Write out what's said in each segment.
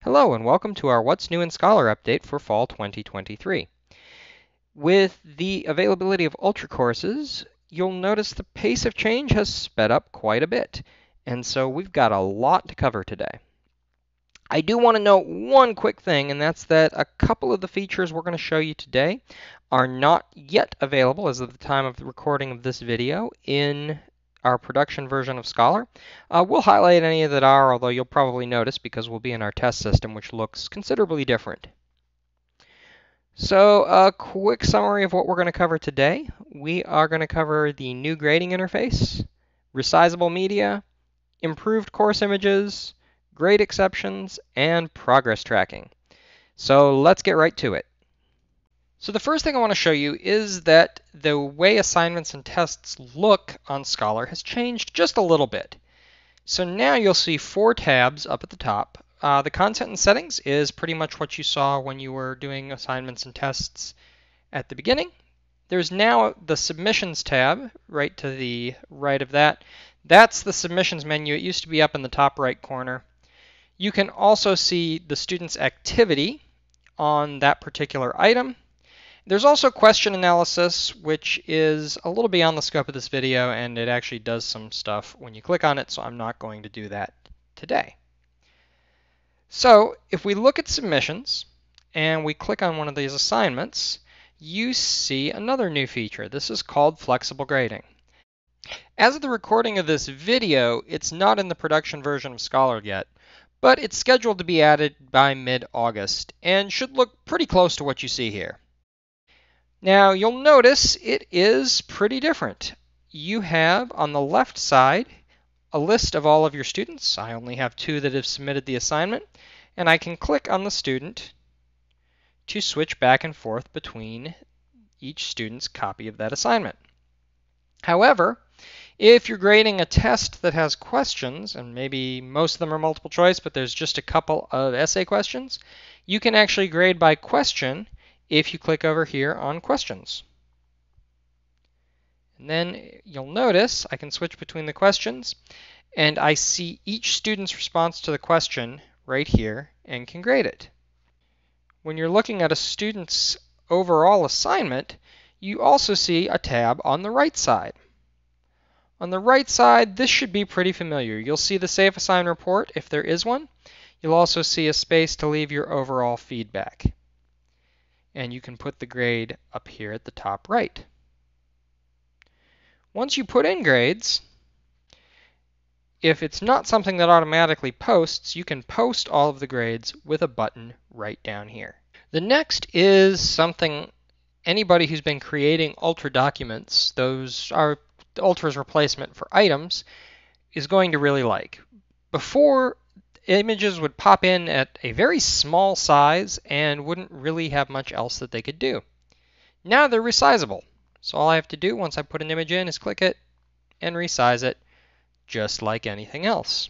Hello and welcome to our What's New in Scholar update for fall 2023. With the availability of Ultra courses, you'll notice the pace of change has sped up quite a bit, and so we've got a lot to cover today. I do want to note one quick thing, and that's that a couple of the features we're going to show you today are not yet available as of the time of the recording of this video in our production version of Scholar. We'll highlight any that are, although you'll probably notice because we'll be in our test system, which looks considerably different. So a quick summary of what we're going to cover today. We are going to cover the new grading interface, resizable media, improved course images, grade exceptions, and progress tracking. So let's get right to it. So the first thing I want to show you is that the way assignments and tests look on Scholar has changed just a little bit. So now you'll see 4 tabs up at the top. The content and settings is pretty much what you saw when you were doing assignments and tests at the beginning. There's now the submissions tab right to the right of that. That's the submissions menu. It used to be up in the top right corner. You can also see the student's activity on that particular item. There's also question analysis, which is a little beyond the scope of this video, and it actually does some stuff when you click on it, so I'm not going to do that today. So if we look at submissions and we click on one of these assignments, you see another new feature. This is called flexible grading. As of the recording of this video, it's not in the production version of Scholar yet, but it's scheduled to be added by mid-August and should look pretty close to what you see here. Now you'll notice it is pretty different. You have on the left side a list of all of your students. I only have 2 that have submitted the assignment, and I can click on the student to switch back and forth between each student's copy of that assignment. However, if you're grading a test that has questions, and maybe most of them are multiple choice, but there's just a couple of essay questions, you can actually grade by question if you click over here on questions. And then you'll notice I can switch between the questions, and I see each student's response to the question right here and can grade it. When you're looking at a student's overall assignment, you also see a tab on the right side. On the right side, this should be pretty familiar. You'll see the Safe Assign report if there is one. You'll also see a space to leave your overall feedback. And you can put the grade up here at the top right. Once you put in grades, if it's not something that automatically posts, you can post all of the grades with a button right down here. The next is something anybody who's been creating Ultra documents, those are Ultra's replacement for items, is going to really like. Before, images would pop in at a very small size and wouldn't really have much else that they could do. Now they're resizable. So all I have to do once I put an image in is click it and resize it just like anything else.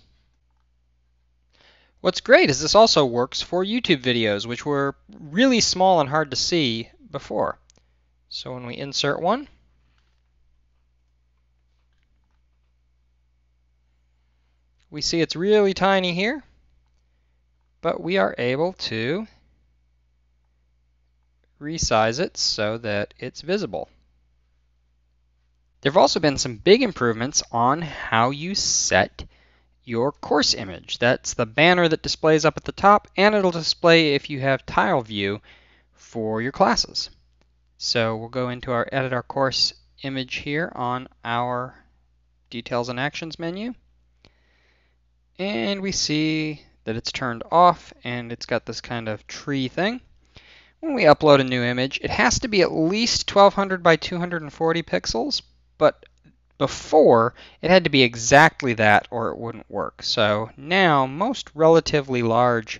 What's great is this also works for YouTube videos, which were really small and hard to see before. So when we insert one, we see it's really tiny here, but we are able to resize it so that it's visible. There have also been some big improvements on how you set your course image. That's the banner that displays up at the top, and it'll display if you have tile view for your classes. So we'll go into our Edit Our Course image here on our Details and Actions menu. And we see that it's turned off and it's got this kind of tree thing. When we upload a new image, it has to be at least 1200 by 240 pixels, but before it had to be exactly that or it wouldn't work. So now most relatively large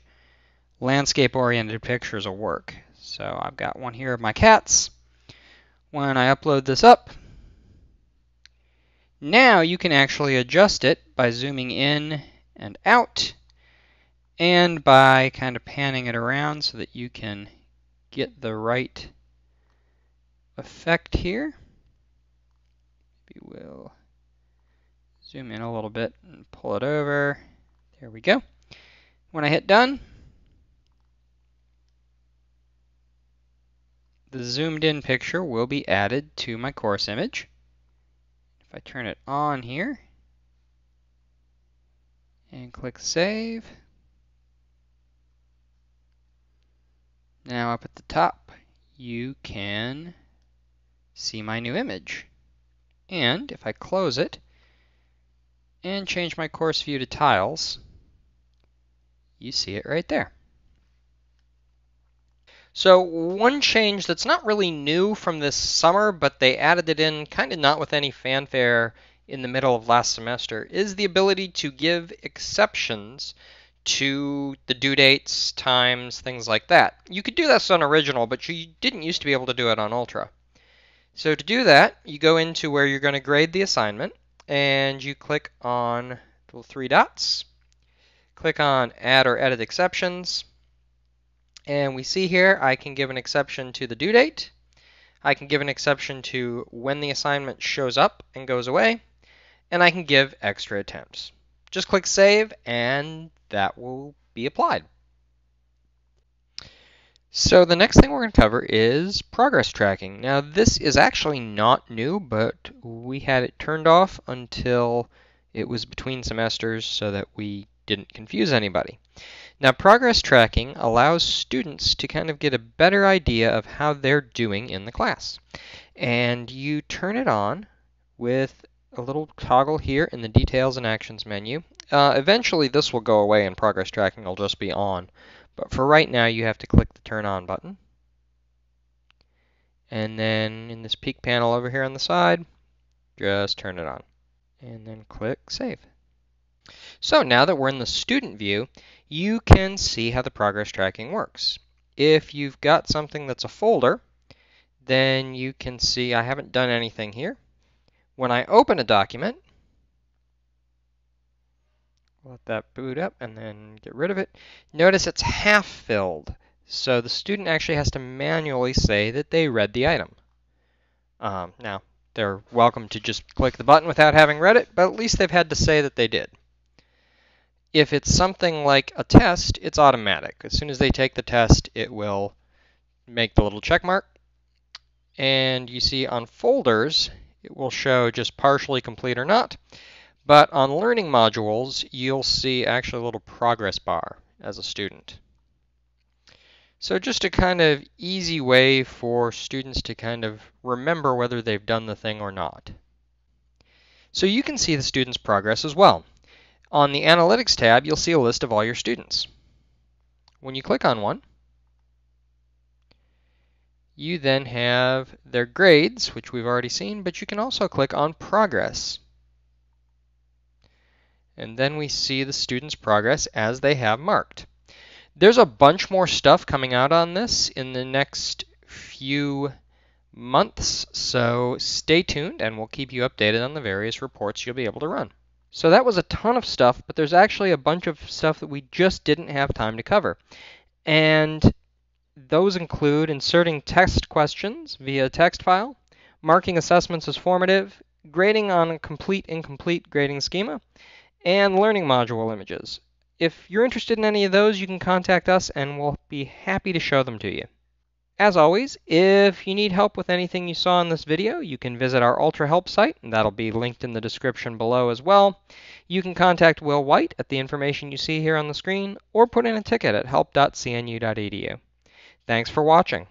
landscape-oriented pictures will work. So I've got one here of my cats. When I upload this up, now you can actually adjust it by zooming in and out, and by kind of panning it around so that you can get the right effect here. Maybe we'll zoom in a little bit and pull it over. There we go. When I hit done, the zoomed in picture will be added to my course image. If I turn it on here and click Save, now up at the top you can see my new image. And if I close it and change my course view to tiles, you see it right there. So one change that's not really new from this summer, but they added it in kind of not with any fanfare in the middle of last semester, is the ability to give exceptions to the due dates, times, things like that. You could do this on Original, but you didn't used to be able to do it on Ultra. So to do that, you go into where you're going to grade the assignment, and you click on the little three dots, click on Add or Edit Exceptions, and we see here I can give an exception to the due date, I can give an exception to when the assignment shows up and goes away, and I can give extra attempts. Just click Save, and that will be applied. So the next thing we're going to cover is progress tracking. Now this is actually not new, but we had it turned off until it was between semesters so that we didn't confuse anybody. Now progress tracking allows students to kind of get a better idea of how they're doing in the class. And you turn it on with a little toggle here in the Details and Actions menu. Eventually this will go away and progress tracking will just be on. But for right now, you have to click the Turn On button. And then in this peek panel over here on the side, just turn it on. And then click Save. So now that we're in the student view, you can see how the progress tracking works. If you've got something that's a folder, then you can see I haven't done anything here. When I open a document, let that boot up and then get rid of it. Notice it's half filled, so the student actually has to manually say that they read the item. Now, they're welcome to just click the button without having read it, but at least they've had to say that they did. If it's something like a test, it's automatic. As soon as they take the test, it will make the little check mark. And you see on folders, it will show just partially complete or not. But on learning modules, you'll see actually a little progress bar as a student. So just a kind of easy way for students to kind of remember whether they've done the thing or not. So you can see the students' progress as well. On the Analytics tab, you'll see a list of all your students. When you click on one, you then have their grades, which we've already seen, but you can also click on Progress. And then we see the students' progress as they have marked. There's a bunch more stuff coming out on this in the next few months, so stay tuned and we'll keep you updated on the various reports you'll be able to run. So that was a ton of stuff, but there's actually a bunch of stuff that we just didn't have time to cover. And those include inserting text questions via text file, marking assessments as formative, grading on a complete-incomplete grading schema, and learning module images. If you're interested in any of those, you can contact us and we'll be happy to show them to you. As always, if you need help with anything you saw in this video, you can visit our Ultra Help site, and that'll be linked in the description below as well. You can contact Will White at the information you see here on the screen, or put in a ticket at help.cnu.edu. Thanks for watching.